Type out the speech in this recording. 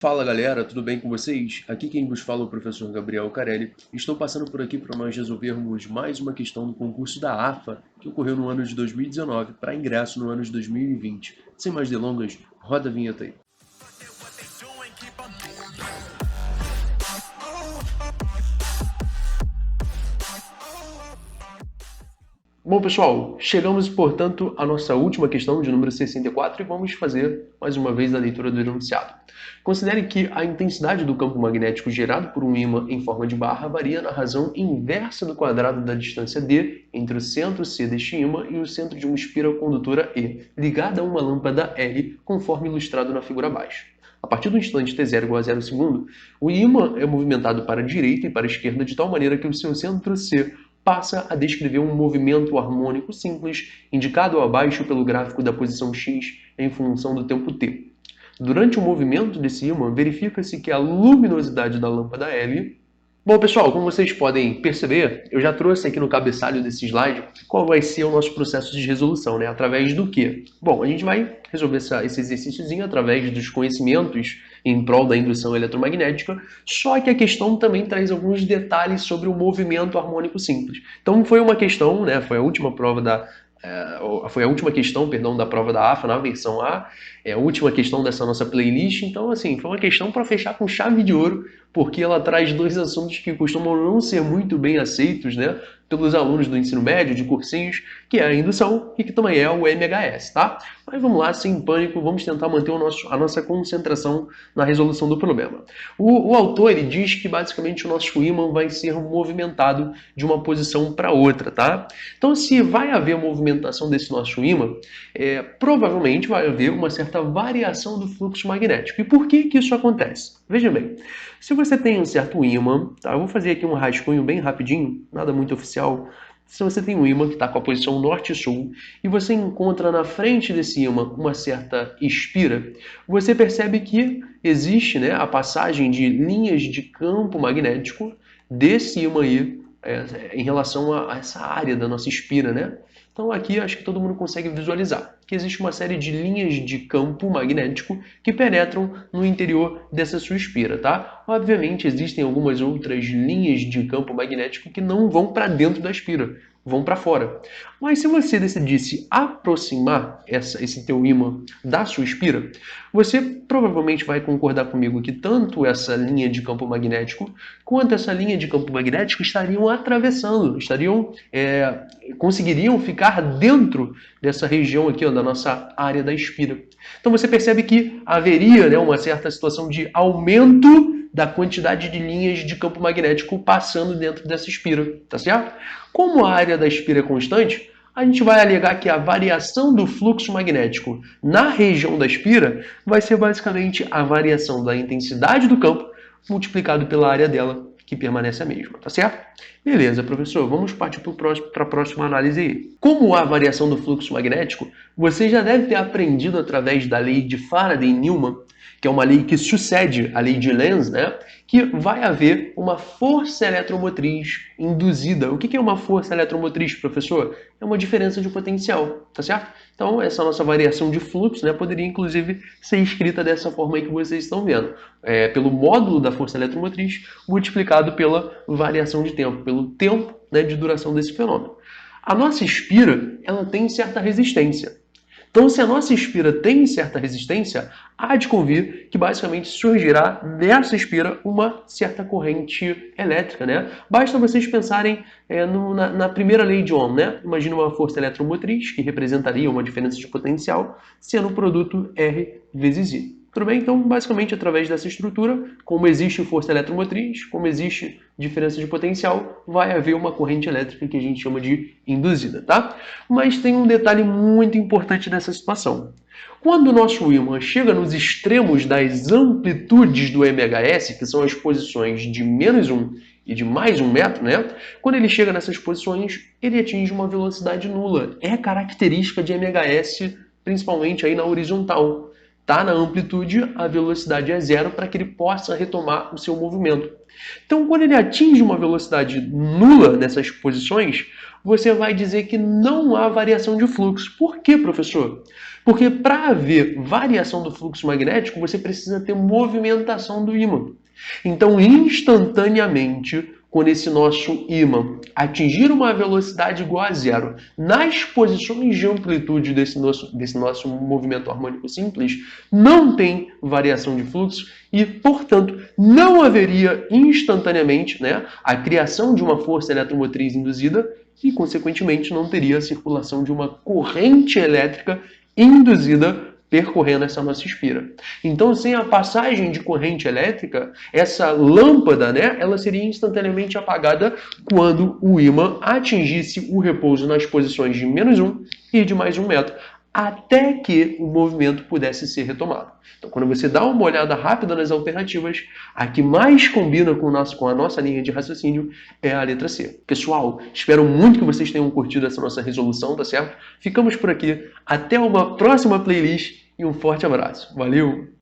Fala galera, tudo bem com vocês? Aqui quem vos fala é o professor Gabriel Carelli. Estou passando por aqui para nós resolvermos mais uma questão do concurso da AFA, que ocorreu no ano de 2019, para ingresso no ano de 2020. Sem mais delongas, roda a vinheta aí. Bom, pessoal, chegamos, portanto, à nossa última questão, de número 64, e vamos fazer, mais uma vez, a leitura do enunciado. Considere que a intensidade do campo magnético gerado por um ímã em forma de barra varia na razão inversa do quadrado da distância d entre o centro C deste ímã e o centro de uma espira condutora E, ligada a uma lâmpada L, conforme ilustrado na figura abaixo. A partir do instante t0 igual a 0 segundo, o ímã é movimentado para a direita e para a esquerda de tal maneira que o seu centro C passa a descrever um movimento harmônico simples, indicado abaixo pelo gráfico da posição x em função do tempo t. Durante o movimento desse ímã, verifica-se que a luminosidade da lâmpada L... Bom, pessoal, como vocês podem perceber, eu já trouxe aqui no cabeçalho desse slide qual vai ser o nosso processo de resolução, né? Através do quê? Bom, a gente vai resolver esse exercíciozinho através dos conhecimentos em prol da indução eletromagnética, só que a questão também traz alguns detalhes sobre o movimento harmônico simples. Então foi uma questão, né? Foi a última questão, perdão, da prova da AFA na versão A, é a última questão dessa nossa playlist, então assim, foi uma questão para fechar com chave de ouro, porque ela traz dois assuntos que costumam não ser muito bem aceitos, né, pelos alunos do ensino médio, de cursinhos, que é a indução e que também é o MHS, tá? Mas vamos lá, sem pânico, vamos tentar manter a nossa concentração na resolução do problema. O autor, ele diz que basicamente o nosso ímã vai ser movimentado de uma posição para outra, tá? Então, se vai haver movimentação desse nosso ímã, provavelmente vai haver uma certa variação do fluxo magnético. E por que que isso acontece? Veja bem, se você tem um certo ímã, tá? Eu vou fazer aqui um rascunho bem rapidinho, nada muito oficial. Se você tem um ímã que está com a posição norte-sul e você encontra na frente desse ímã uma certa espira, você percebe que existe, né, a passagem de linhas de campo magnético desse ímã aí em relação a essa área da nossa espira, né? Então aqui acho que todo mundo consegue visualizar que existe uma série de linhas de campo magnético que penetram no interior dessa sua espira, tá? Obviamente existem algumas outras linhas de campo magnético que não vão para dentro da espira, vão para fora. Mas se você decidisse aproximar esse teu ímã da sua espira, você provavelmente vai concordar comigo que tanto essa linha de campo magnético quanto essa linha de campo magnético estariam atravessando, conseguiriam ficar dentro dessa região aqui, ó, da nossa área da espira. Então você percebe que haveria, né, uma certa situação de aumento da quantidade de linhas de campo magnético passando dentro dessa espira, tá certo? Como a área da espira é constante, a gente vai alegar que a variação do fluxo magnético na região da espira vai ser basicamente a variação da intensidade do campo multiplicado pela área dela, que permanece a mesma, tá certo? Beleza, professor, vamos partir para a próxima análise aí. Como há variação do fluxo magnético, você já deve ter aprendido através da lei de Faraday-Newman, que é uma lei que sucede à lei de Lenz, né? Que vai haver uma força eletromotriz induzida. O que é uma força eletromotriz, professor? É uma diferença de potencial, tá certo? Então, essa nossa variação de fluxo, né, poderia inclusive ser escrita dessa forma aí que vocês estão vendo. Pelo módulo da força eletromotriz multiplicado pela variação de tempo, pelo tempo, né, de duração desse fenômeno. A nossa espira, ela tem certa resistência. Então, se a nossa espira tem certa resistência, há de convir que basicamente surgirá nessa uma certa corrente elétrica, né? Basta vocês pensarem na primeira lei de Ohm, né? Imagina uma força eletromotriz que representaria uma diferença de potencial, sendo o produto R vezes I. Tudo bem? Então, basicamente, através dessa estrutura, como existe força eletromotriz, como existe diferença de potencial, vai haver uma corrente elétrica que a gente chama de induzida, tá? Mas tem um detalhe muito importante nessa situação. Quando o nosso ímã chega nos extremos das amplitudes do MHS, que são as posições de -1 e de +1 metro, né? Quando ele chega nessas posições, ele atinge uma velocidade nula. É característica de MHS, principalmente aí na horizontal. Está na amplitude, a velocidade é zero para que ele possa retomar o seu movimento. Então, quando ele atinge uma velocidade nula nessas posições, você vai dizer que não há variação de fluxo. Por quê, professor? Porque para haver variação do fluxo magnético, você precisa ter movimentação do ímã. Então, instantaneamente, quando esse nosso ímã atingir uma velocidade igual a zero nas posições de amplitude desse nosso movimento harmônico simples, não tem variação de fluxo e, portanto, não haveria instantaneamente, né, a criação de uma força eletromotriz induzida e, consequentemente, não teria a circulação de uma corrente elétrica induzida percorrendo essa nossa espira. Então, sem a passagem de corrente elétrica, essa lâmpada, né, ela seria instantaneamente apagada quando o ímã atingisse o repouso nas posições de -1 e de +1 metro, até que o movimento pudesse ser retomado. Então, quando você dá uma olhada rápida nas alternativas, a que mais combina com a nossa linha de raciocínio é a letra C. Pessoal, espero muito que vocês tenham curtido essa nossa resolução, tá certo? Ficamos por aqui. Até uma próxima playlist e um forte abraço. Valeu!